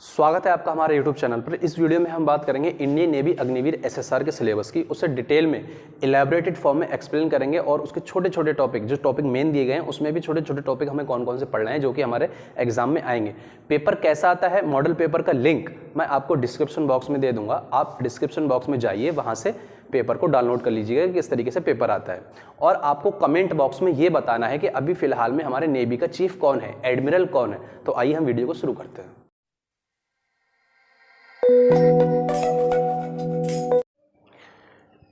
स्वागत है आपका हमारे YouTube चैनल पर। इस वीडियो में हम बात करेंगे इंडियन नेवी अग्निवीर एसएसआर के सिलेबस की। उसे डिटेल में इलेबोरेटेड फॉर्म में एक्सप्लेन करेंगे और उसके छोटे छोटे टॉपिक, जो टॉपिक मेन दिए गए हैं उसमें भी छोटे छोटे टॉपिक हमें कौन कौन से पढ़ना है जो कि हमारे एग्जाम में आएंगे। पेपर कैसा आता है, मॉडल पेपर का लिंक मैं आपको डिस्क्रिप्शन बॉक्स में दे दूंगा। आप डिस्क्रिप्शन बॉक्स में जाइए, वहाँ से पेपर को डाउनलोड कर लीजिएगा कि किस तरीके से पेपर आता है। और आपको कमेंट बॉक्स में ये बताना है कि अभी फिलहाल में हमारे नेवी का चीफ कौन है, एडमिरल कौन है। तो आइए हम वीडियो को शुरू करते हैं।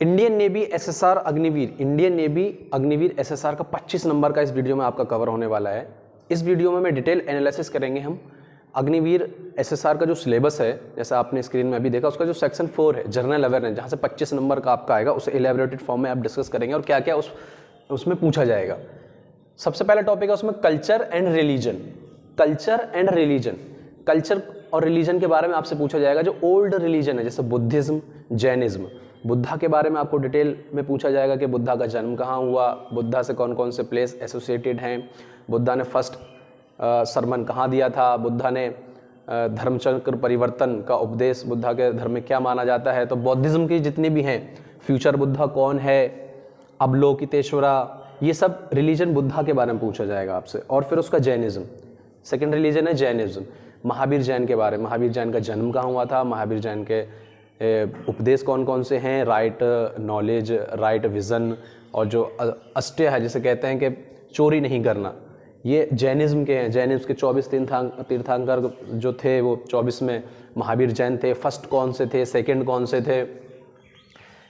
Indian navy SSR Agniveer, Indian navy Agniveer SSR का 25 नंबर का इस वीडियो में आपका कवर होने वाला है। इस वीडियो में मैं डिटेल एनालिसिस करेंगे हम अग्निवीर एसएसआर का जो सिलेबस है, जैसा आपने स्क्रीन में अभी देखा, उसका जो सेक्शन 4 है जनरल अवेयरनेस, जहाँ से 25 नंबर का आपका आएगा, उसे इलेबोरेटेड फॉर्म में आप डिस्कस करेंगे और क्या क्या उसमें पूछा जाएगा। सबसे पहला टॉपिक है उसमें culture and religion. Culture and religion, culture और रिलीजन के बारे में आपसे पूछा जाएगा। जो ओल्ड रिलीजन है जैसे बुद्धिज्म, जैनिज्म, बुद्धा के बारे में आपको डिटेल में पूछा जाएगा कि बुद्धा का जन्म कहाँ हुआ, बुद्धा से कौन कौन से प्लेस एसोसिएटेड हैं, बुद्धा ने फर्स्ट सरमन कहाँ दिया था, बुद्धा ने धर्मचक्र परिवर्तन का उपदेश बुद्धा के धर्म में क्या माना जाता है। तो बौद्धिज्म की जितनी भी हैं, फ्यूचर बुद्धा कौन है, अवलोकितेश्वरा, ये सब रिलीजन बुद्धा के बारे में पूछा जाएगा आपसे। और फिर उसका जैनिज्म, सेकेंड रिलीजन है जैनिज्म। महावीर जैन के बारे में, महावीर जैन का जन्म कहाँ हुआ था, महावीर जैन के उपदेश कौन कौन से हैं, राइट नॉलेज, राइट विजन, और जो अस्त्य है जिसे कहते हैं कि चोरी नहीं करना, ये जैनिज्म के हैं। जैनिज्म के 24 तीर्थंकर जो थे वो 24 में महावीर जैन थे। फर्स्ट कौन से थे, सेकंड कौन से थे,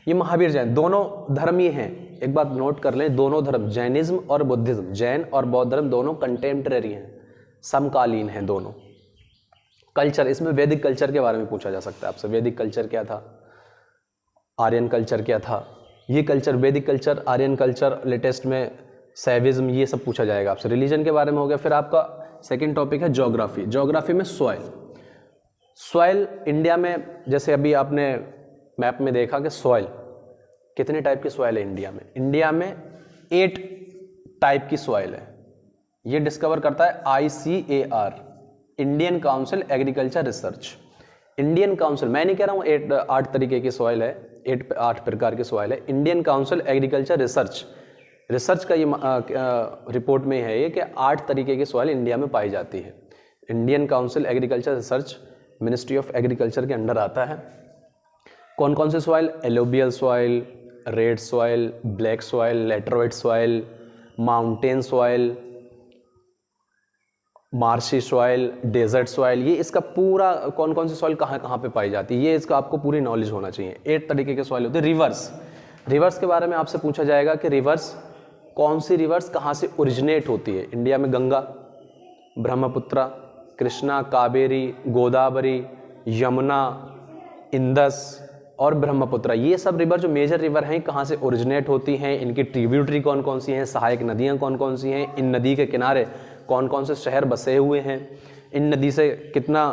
ये महावीर जैन। दोनों धर्म ये हैं, एक बात नोट कर लें, दोनों धर्म जैनिज्म और बुद्धिज्म, जैन और बौद्ध धर्म दोनों कंटेम्प्रेरी हैं, समकालीन हैं दोनों। कल्चर, इसमें वैदिक कल्चर के बारे में पूछा जा सकता है आपसे। वैदिक कल्चर क्या था, आर्यन कल्चर क्या था, ये कल्चर, वैदिक कल्चर, आर्यन कल्चर, लेटेस्ट में सैविज्म, ये सब पूछा जाएगा आपसे। रिलीजन के बारे में हो गया। फिर आपका सेकंड टॉपिक है ज्योग्राफी। ज्योग्राफी में सॉइल, सॉइल इंडिया में, जैसे अभी आपने मैप में देखा कि सॉइल कितने टाइप की सॉइल है इंडिया में। इंडिया में 8 टाइप की सॉइल है। ये डिस्कवर करता है ICAR, Indian council agriculture research. Indian council, मैं नहीं कह रहा हूँ 8 तरीके की सॉइल है, 8 प्रकार की सॉइल है। इंडियन काउंसिल एग्रीकल्चर रिसर्च का ये रिपोर्ट में है ये कि 8 तरीके की सॉइल इंडिया में पाई जाती है। Indian council agriculture research ministry of agriculture के अंडर आता है। कौन कौन से सॉइल, एलोबियल soil, red soil, black soil, laterite soil, mountain soil, marshy soil, desert soil, ये इसका पूरा कौन कौन सी सॉइल कहाँ कहाँ पे पाई जाती है, ये इसका आपको पूरी नॉलेज होना चाहिए। 8 तरीके के सॉइल होते हैं। रिवर्स, रिवर्स के बारे में आपसे पूछा जाएगा कि रिवर्स, कौन सी रिवर्स कहाँ से ओरिजिनेट होती है। इंडिया में गंगा, ब्रह्मपुत्रा, कृष्णा, कावेरी, गोदावरी, यमुना, इंदस और ब्रह्मपुत्रा, ये सब रिवर जो मेजर रिवर हैं कहाँ से ओरिजिनेट होती हैं, इनकी ट्रिब्यूटरी कौन कौन सी हैं, सहायक नदियाँ कौन कौन सी हैं, इन नदी के किनारे कौन कौन से शहर बसे हुए हैं, इन नदी से कितना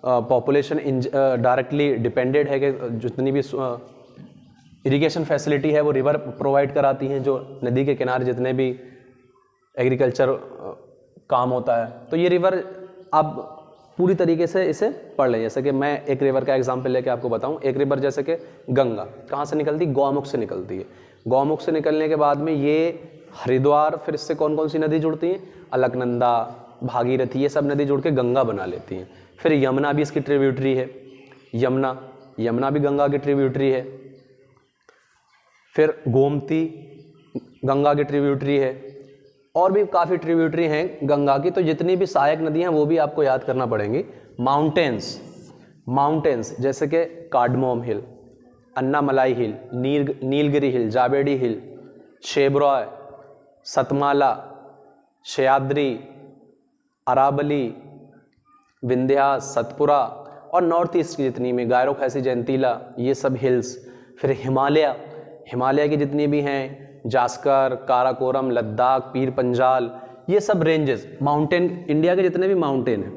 पॉपुलेशन डायरेक्टली डिपेंडेड है, कि जितनी भी इरिगेशन फैसिलिटी है वो रिवर प्रोवाइड कराती हैं, जो नदी के किनारे जितने भी एग्रीकल्चर काम होता है। तो ये रिवर आप पूरी तरीके से इसे पढ़ लें। जैसे कि मैं एक रिवर का एग्जांपल लेके आपको बताऊं। एक रिवर जैसे कि गंगा कहाँ से निकलती, गौमुख से निकलती है। गौमुख से निकलने के बाद में ये हरिद्वार, फिर इससे कौन कौन सी नदी जुड़ती हैं, अलकनंदा, भागीरथी, ये सब नदी जुड़ के गंगा बना लेती हैं। फिर यमुना भी इसकी ट्रिब्यूटरी है, यमुना भी गंगा की ट्रिब्यूटरी है। फिर गोमती गंगा की ट्रिब्यूटरी है, और भी काफ़ी ट्रिब्यूटरी हैं गंगा की। तो जितनी भी सहायक नदियाँ हैं वो भी आपको याद करना पड़ेंगी। माउंटेन्स जैसे कि कार्डमोम हिल, अन्नामलाई हिल, नीलगिरी हिल, जावेडी हिल, शेबरॉय, सतमाला, सह्याद्री, अरावली, विंध्यास, सतपुरा, और नॉर्थ ईस्ट की जितनी में गारो, खैसी, जयंतीला, ये सब हिल्स। फिर हिमालय की जितनी भी हैं, जास्कर, काराकोरम, लद्दाख, पीर पंजाल, ये सब रेंजेस, माउंटेन, इंडिया के जितने भी माउंटेन हैं,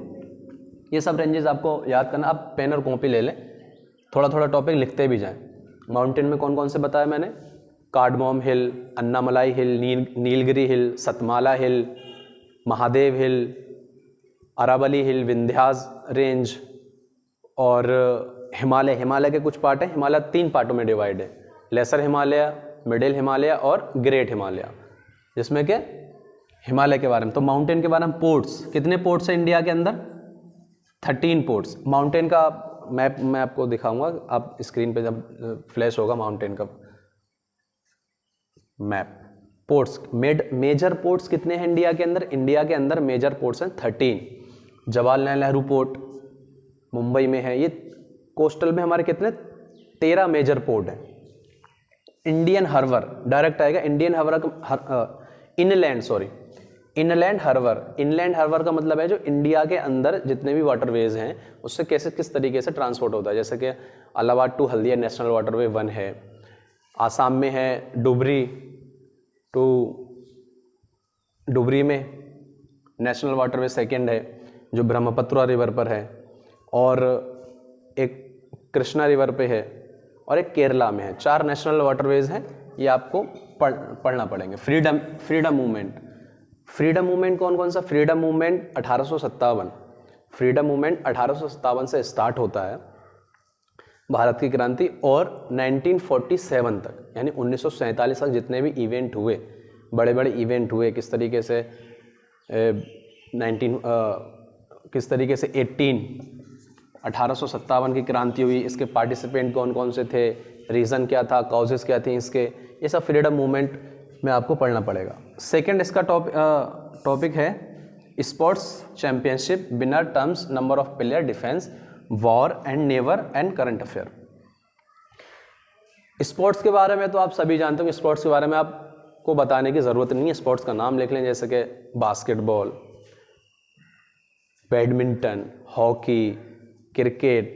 ये सब रेंजेस आपको याद करना। आप पेन और कॉपी ले लें, थोड़ा थोड़ा टॉपिक लिखते भी जाएं। माउंटेन में कौन कौन से बताया मैंने, कार्डमोम हिल, अन्नामलाई हिल, नीलगिरी हिल, सतमाला हिल, महादेव हिल, अरावली हिल, विंध्यास रेंज, और हिमालय, हिमालय के कुछ पार्ट हैं, हिमालय 3 पार्टों में डिवाइड है, लेसर हिमालय, मिडिल हिमालय और ग्रेट हिमालय, जिसमें के हिमालय के बारे में। तो माउंटेन के बारे में, पोर्ट्स, कितने पोर्ट्स हैं इंडिया के अंदर? 13 पोर्ट्स। माउंटेन का मैप मैं आपको दिखाऊंगा, आप स्क्रीन पे जब फ्लैश होगा माउंटेन का मैप। पोर्ट्स, मेजर पोर्ट्स कितने हैं इंडिया के अंदर? इंडिया के अंदर मेजर पोर्ट्स हैं 13। जवाहरलाल नेहरू पोर्ट मुंबई में है। ये कोस्टल में हमारे कितने? 13 मेजर पोर्ट हैं। इंडियन हार्बर, डायरेक्ट आएगा Indian harbour, inland harbour. Inland harbour का मतलब है जो इंडिया के अंदर जितने भी वाटरवेज हैं उससे कैसे किस तरीके से ट्रांसपोर्ट होता है। जैसे कि Allahabad to Haldia national waterway 1 है, आसाम में है डुबरी टू डुबरी में नेशनल वाटरवे 2 है जो ब्रह्मपुत्र रिवर पर है, और एक कृष्णा रिवर पे है, और एक केरला में है। 4 नेशनल वाटरवेज हैं, ये आपको पढ़ना पड़ेंगे। फ्रीडम मूवमेंट, फ्रीडम मूवमेंट कौन कौन सा? फ्रीडम मूवमेंट 1857, फ्रीडम मूवमेंट 1857 से स्टार्ट होता है, भारत की क्रांति, और 1947 तक यानी 1947 तक जितने भी इवेंट हुए, बड़े बड़े इवेंट हुए, किस तरीके से 1857 की क्रांति हुई, इसके पार्टिसिपेंट कौन कौन से थे, रीज़न क्या था, कॉजेस क्या थे इसके, ये सब फ्रीडम मूवमेंट में आपको पढ़ना पड़ेगा। सेकंड इसका टॉपिक है sports championship, winner, terms, number of player, defence, war and never and current affair. Sports के बारे में तो आप सभी जानते हो, स्पोर्ट्स के बारे में आपको बताने की ज़रूरत नहीं है। स्पोर्ट्स का नाम लिख लें, जैसे कि बास्केटबॉल, बैडमिंटन, हॉकी, क्रिकेट,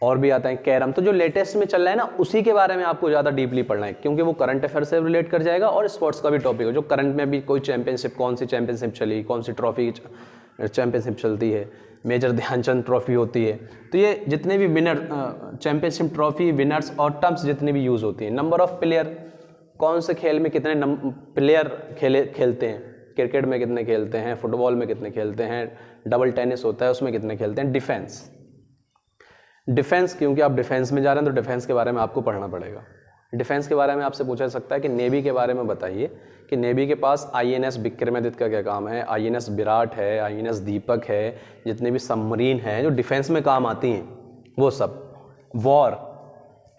और भी आता है कैरम। तो जो लेटेस्ट में चल रहा है ना, उसी के बारे में आपको ज़्यादा डीपली पढ़ना है, क्योंकि वो करंट अफेयर से रिलेट कर जाएगा और स्पोर्ट्स का भी टॉपिक है। जो करंट में भी कोई चैंपियनशिप, कौन सी चैंपियनशिप चली, कौन सी ट्रॉफी चैंपियनशिप चलती है, मेजर ध्यानचंद ट्रॉफी होती है, तो ये जितने भी विनर चैंपियनशिप ट्रॉफी, विनर्स और टर्म्स जितने भी यूज़ होती हैं। नंबर ऑफ प्लेयर, कौन से खेल में कितने प्लेयर खेलते हैं, क्रिकेट में कितने खेलते हैं, फुटबॉल में कितने खेलते हैं, डबल टेनिस होता है उसमें कितने खेलते हैं। डिफेंस, क्योंकि आप डिफेंस में जा रहे हैं तो डिफेंस के बारे में आपको पढ़ना पड़ेगा। डिफेंस के बारे में आपसे पूछा जा सकता है कि नेवी के बारे में बताइए कि नेवी के पास INS विक्रमादित्य का क्या काम है, INS विराट है, INS दीपक है, जितने भी सबमरीन हैं जो डिफेंस में काम आती हैं वो सब। वॉर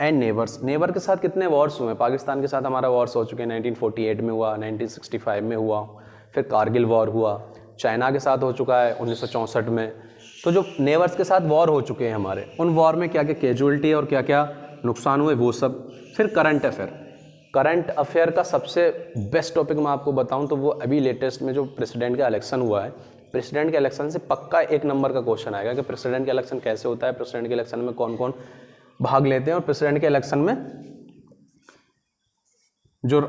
एंड नेवर्स, नेवर के साथ कितने वॉर्स हुए हैं? पाकिस्तान के साथ हमारा वॉर्स हो चुके हैं, 1948 में हुआ, 1965 में हुआ, फिर कारगिल वॉर हुआ, चाइना के साथ हो चुका है 1964 में। तो जो नेवर्स के साथ वॉर हो चुके हैं हमारे, उन वॉर में क्या क्या कैजुअलिटी और क्या क्या नुकसान हुए वो सब। फिर करंट अफेयर, करंट अफेयर का सबसे बेस्ट टॉपिक मैं आपको बताऊं तो वो अभी लेटेस्ट में जो प्रेसिडेंट का इलेक्शन हुआ है, प्रेसिडेंट के इलेक्शन से पक्का 1 नंबर का क्वेश्चन आएगा कि प्रेसिडेंट का इलेक्शन कैसे होता है, प्रेसिडेंट के इलेक्शन में कौन कौन भाग लेते हैं, और प्रेसिडेंट के इलेक्शन में जो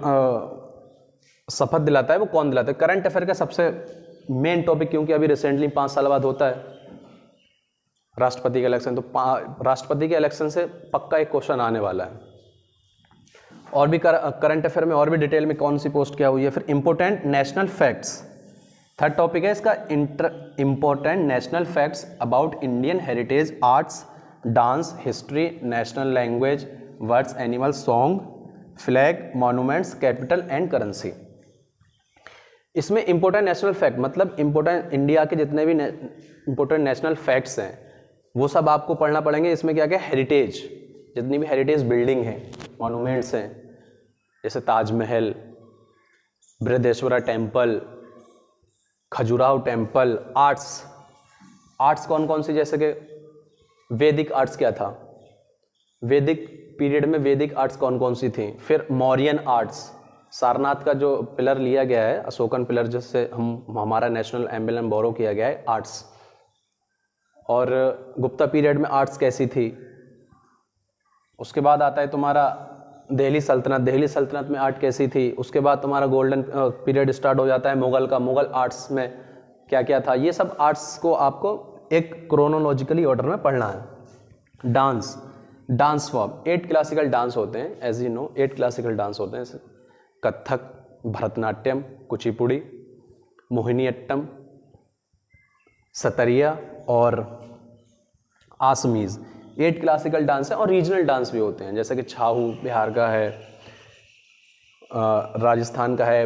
शपथ दिलाता है वो कौन दिलाता है। करंट अफेयर का सबसे मेन टॉपिक, क्योंकि अभी रिसेंटली 5 साल बाद होता है राष्ट्रपति का इलेक्शन, तो राष्ट्रपति के इलेक्शन से पक्का एक क्वेश्चन आने वाला है। और भी करंट अफेयर में और भी डिटेल में कौन सी पोस्ट क्या हुई है। फिर important national facts, third topic है इसका, important national facts about Indian heritage, arts, dance, history, national language, words, animal, song, flag, monuments, capital and currency. इसमें इंपॉर्टेंट नेशनल फैक्ट मतलब इंपॉर्टेंट इंडिया के जितने भी इंपॉर्टेंट नेशनल फैक्ट्स हैं वो सब आपको पढ़ना पड़ेंगे। इसमें क्या क्या हेरिटेज, जितनी भी हेरिटेज बिल्डिंग है, मॉन्यूमेंट्स हैं, जैसे Taj Mahal, Brihadeeswara temple, Khajuraho temple. Arts कौन कौन सी, जैसे कि वैदिक आर्ट्स क्या था, वैदिक पीरियड में वैदिक आर्ट्स कौन कौन सी थी। फिर मौर्यन आर्ट्स, सारनाथ का जो पिलर लिया गया है, अशोकन पिलर, जिससे हमारा नेशनल एम्बलम बोरो किया गया है, आर्ट्स। और गुप्ता पीरियड में आर्ट्स कैसी थी। उसके बाद आता है तुम्हारा दिल्ली सल्तनत, दिल्ली सल्तनत में आर्ट कैसी थी। उसके बाद तुम्हारा गोल्डन पीरियड स्टार्ट हो जाता है मुगल का, मुगल आर्ट्स में क्या क्या था। ये सब आर्ट्स को आपको एक क्रोनोलॉजिकली ऑर्डर में पढ़ना है। डांस फॉर्म, 8 क्लासिकल डांस होते हैं, as you know 8 classical dance होते हैं, कथक, भरतनाट्यम, कुचिपुड़ी, मोहिनीअट्टम, सतरिया और आसमीज़। 8 क्लासिकल डांस है और रीजनल डांस भी होते हैं, जैसे कि छाहू बिहार का है, राजस्थान का है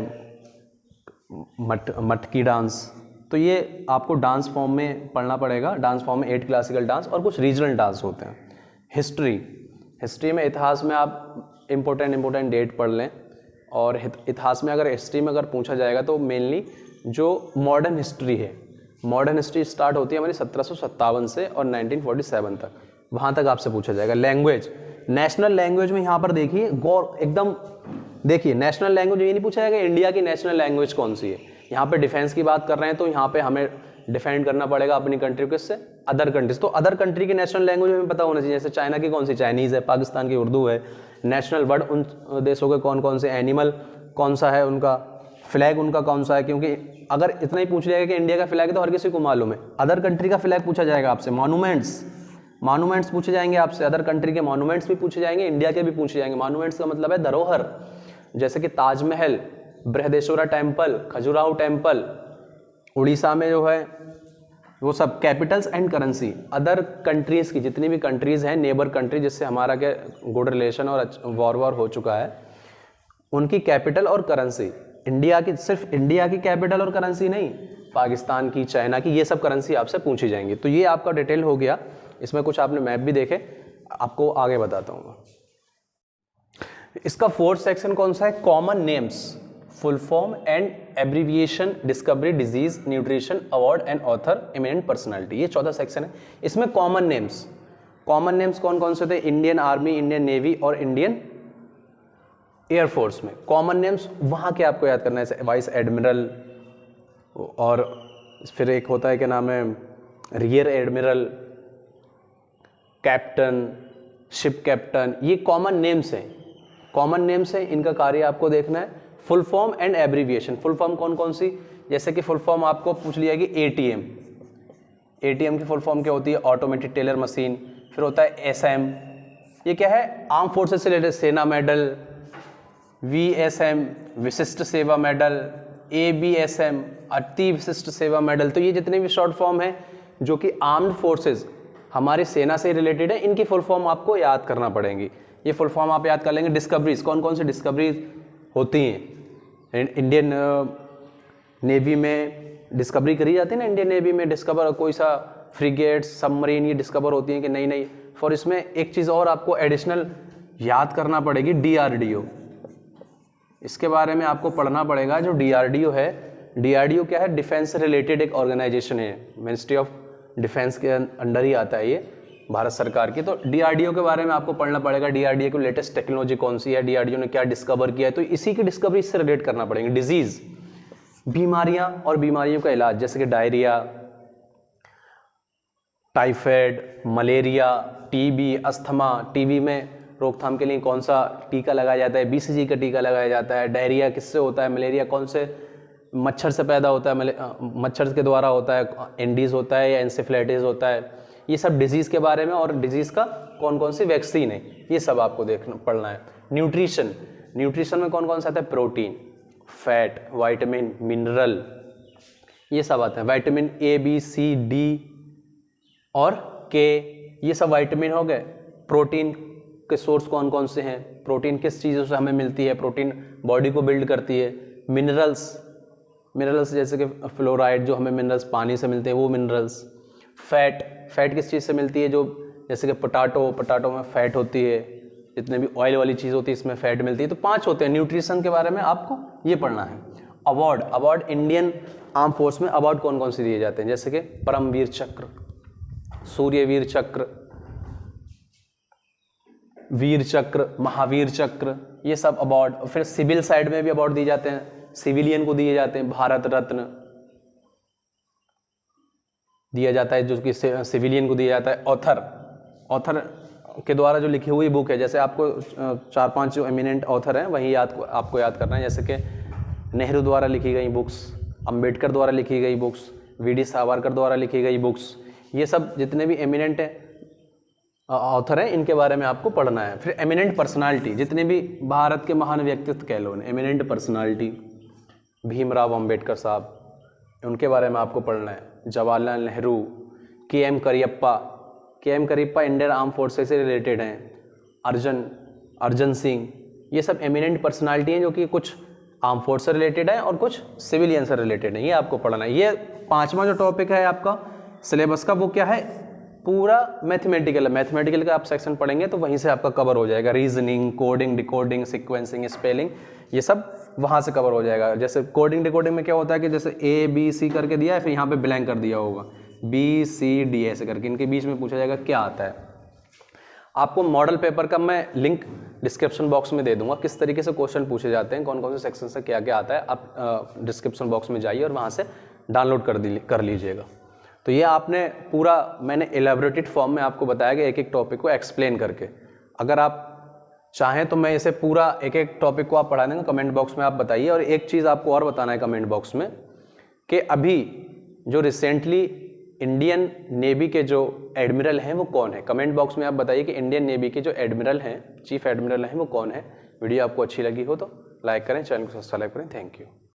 मटकी डांस। तो ये आपको डांस फॉर्म में पढ़ना पड़ेगा। डांस फॉर्म में 8 क्लासिकल डांस और कुछ रीजनल डांस होते हैं। हिस्ट्री में, इतिहास में आप इम्पोर्टेंट डेट पढ़ लें। और इतिहास में, अगर हिस्ट्री में अगर पूछा जाएगा तो मेनली जो मॉडर्न हिस्ट्री है, मॉडर्न हिस्ट्री स्टार्ट होती है हमारी 1757 से और 1947 तक, वहाँ तक आपसे पूछा जाएगा। लैंग्वेज, नेशनल लैंग्वेज में यहाँ पर देखिए गौर एकदम देखिए, नेशनल लैंग्वेज ये नहीं पूछा जाएगा इंडिया की नेशनल लैंग्वेज कौन सी है। यहाँ पे डिफेंस की बात कर रहे हैं तो यहाँ पे हमें डिफेंड करना पड़ेगा अपनी कंट्री को किससे, अदर कंट्रीज। तो अदर कंट्री की नेशनल लैंग्वेज हमें पता होना चाहिए, जैसे चाइना की कौन सी चाइनीज़ है, पाकिस्तान की उर्दू है। नेशनल वर्ड उन देशों के कौन कौन से, एनिमल कौन सा है उनका, फ्लैग उनका कौन सा है, क्योंकि अगर इतना ही पूछ जाएगा कि इंडिया का फ्लैग है तो हर किसी को मालूम है। अदर कंट्री का फ्लैग पूछा जाएगा आपसे। मॉन्यूमेंट्स पूछे जाएंगे आपसे, अदर कंट्री के मॉन्यूमेंट्स भी पूछे जाएंगे, इंडिया के भी पूछे जाएंगे। मॉन्यूमेंट्स का मतलब है धरोहर, जैसे कि ताजमहल, बृहदेश्वरा टेम्पल, खजुराहो टेम्पल, उड़ीसा में जो है वो सब। Capitals and currency, other countries की जितनी भी कंट्रीज़ हैं, नेबर कंट्री जिससे हमारा क्या गुड रिलेशन और वॉर हो चुका है, उनकी कैपिटल और करेंसी। इंडिया की, सिर्फ इंडिया की कैपिटल और करेंसी नहीं, पाकिस्तान की, चाइना की, ये सब करेंसी आपसे पूछी जाएंगी। तो ये आपका डिटेल हो गया। इसमें कुछ आपने मैप भी देखे, आपको आगे बताता हूँ। इसका 4th सेक्शन कौन सा है, common names, full form and abbreviation, discovery, disease, nutrition, award and author, eminent personality. ये 14 सेक्शन है। इसमें कॉमन नेम्स कौन कौन से होते हैं, इंडियन आर्मी, इंडियन नेवी और इंडियन एयरफोर्स में। कॉमन नेम्स वहाँ के आपको याद करना है, जैसे वाइस एडमिरल, और फिर एक होता है क्या नाम है, rear admiral, captain, ship captain. ये कॉमन नेम्स हैं, इनका कार्य आपको देखना है। Full form and abbreviation, full form कौन कौन सी, जैसे कि फुल फॉर्म आपको पूछ लिया कि एटीएम की फुल फॉर्म क्या होती है, ऑटोमेटिक टेलर मशीन। फिर होता है एसएम, ये क्या है, आर्म फोर्सेस से रिलेटेड, सेना मेडल। वीएसएम, विशिष्ट सेवा मेडल। एबीएसएम, अति विशिष्ट सेवा मेडल। तो ये जितने भी शॉर्ट फॉर्म है जो कि आर्म्ड फोर्सेस, हमारी सेना से रिलेटेड है, इनकी फुल फॉर्म आपको याद करना पड़ेंगी। ये फुल फॉर्म आप याद कर लेंगे। डिस्कवरीज, कौन कौन सी डिस्कवरीज होती हैं इंडियन नेवी में, डिस्कवरी करी जाती है ना इंडियन नेवी में, डिस्कवर कोई सा फ्रिगेट, सबमरीन, ये डिस्कवर होती हैं कि नहीं। फॉर इसमें एक चीज़ और आपको एडिशनल याद करना पड़ेगी, डीआरडीओ। इसके बारे में आपको पढ़ना पड़ेगा। जो डीआरडीओ है, डीआरडीओ क्या है, डिफेंस से रिलेटेड एक ऑर्गेनाइजेशन है, मिनिस्ट्री ऑफ डिफेंस के अंडर ही आता है ये, भारत सरकार की। तो डीआरडीओ के बारे में आपको पढ़ना पड़ेगा। डीआरडीओ की लेटेस्ट टेक्नोलॉजी कौन सी है, डीआरडीओ ने क्या डिस्कवर किया है, तो इसी की डिस्कवरी से रिलेट करना पड़ेंगे। डिजीज, बीमारियां और बीमारियों का इलाज, जैसे कि diarrhoea, typhoid, malaria, TB, asthma. TB में रोकथाम के लिए कौन सा टीका लगाया जाता है, बीसीजी का टीका लगाया जाता है। डायरिया किससे होता है, मलेरिया कौन से मच्छर से पैदा होता है, मच्छर के द्वारा होता है, एंडीज होता है या एंसेफ्लाइटिस होता है। ये सब डिजीज़ के बारे में, और डिजीज़ का कौन कौन सी वैक्सीन है, ये सब आपको पढ़ना है। न्यूट्रिशन में कौन कौन सा आता है, प्रोटीन, फैट, विटामिन, मिनरल, ये सब आते हैं। Vitamin A, B, C, D और के, ये सब विटामिन हो गए। प्रोटीन के सोर्स कौन कौन से हैं, प्रोटीन किस चीज़ों से हमें मिलती है, प्रोटीन बॉडी को बिल्ड करती है। मिनरल्स जैसे कि फ्लोराइड, जो हमें मिनरल्स पानी से मिलते हैं, वो मिनरल्स। फैट किस चीज़ से मिलती है, जो जैसे कि पोटाटो में फैट होती है, जितने भी ऑयल वाली चीज़ होती है इसमें फैट मिलती है। तो 5 होते हैं। न्यूट्रिशन के बारे में आपको ये पढ़ना है। अवार्ड, इंडियन आर्म फोर्स में अवार्ड कौन कौन से दिए जाते हैं, जैसे कि परमवीर चक्र, सूर्यवीर चक्र, वीर चक्र, महावीर चक्र, ये सब अवार्ड। फिर सिविल साइड में भी अवार्ड दिए जाते हैं, सिविलियन को दिए जाते हैं। भारत रत्न दिया जाता है, जो कि सिविलियन को दिया जाता है। ऑथर के द्वारा जो लिखी हुई बुक है, जैसे आपको 4-5 जो एमिनेंट ऑथर हैं वही आपको याद करना है, जैसे कि नेहरू द्वारा लिखी गई बुक्स, अंबेडकर द्वारा लिखी गई बुक्स, वी.डी. सावरकर द्वारा लिखी गई बुक्स, ये सब जितने भी एमिनेंट ऑथर हैं इनके बारे में आपको पढ़ना है। फिर एमिनेंट पर्सनालिटी, जितने भी भारत के महान व्यक्तित्व कह लो, एमिनेंट पर्सनालिटी, भीमराव अंबेडकर साहब, उनके बारे में आपको पढ़ना है। Jawaharlal Nehru, KM. Cariappa, KM Cariappa Indian arm forces से रिलेटेड हैं, अर्जन सिंह, ये सब एमिनेंट पर्सनालिटी हैं जो कि कुछ आर्म फोर्स से रिलेटेड है और कुछ सिविलियन से रिलेटेड है। ये आपको पढ़ना है। ये 5वां जो टॉपिक है आपका सिलेबस का वो क्या है, पूरा मैथमेटिकल है। मैथमेटिकल का आप सेक्शन पढ़ेंगे तो वहीं से आपका कवर हो जाएगा। Reasoning, coding, decoding, sequencing, spelling, ये सब वहाँ से कवर हो जाएगा। जैसे कोडिंग डिकोडिंग में क्या होता है कि जैसे ABC करके दिया है, फिर यहाँ पे ब्लैंक कर दिया होगा BCD ऐसे करके, इनके बीच में पूछा जाएगा क्या आता है। आपको मॉडल पेपर का मैं लिंक डिस्क्रिप्शन बॉक्स में दे दूंगा, किस तरीके से क्वेश्चन पूछे जाते हैं, कौन कौन से सेक्शन से क्या क्या आता है। आप डिस्क्रिप्शन बॉक्स में जाइए और वहाँ से डाउनलोड कर लीजिएगा। तो ये आपने पूरा मैंने एलैबोरेटेड फॉर्म में आपको बताया कि एक एक टॉपिक को एक्सप्लेन करके। अगर आप चाहें तो मैं इसे पूरा एक एक टॉपिक को आप पढ़ा देंगे, कमेंट बॉक्स में आप बताइए। और एक चीज़ आपको और बताना है कमेंट बॉक्स में कि अभी जो रिसेंटली इंडियन नेवी के जो एडमिरल हैं वो कौन है। कमेंट बॉक्स में आप बताइए कि इंडियन नेवी के जो एडमिरल हैं, चीफ एडमिरल हैं, वो कौन है। वीडियो आपको अच्छी लगी हो तो लाइक करें, चैनल को सब्सक्राइब करें। Thank you.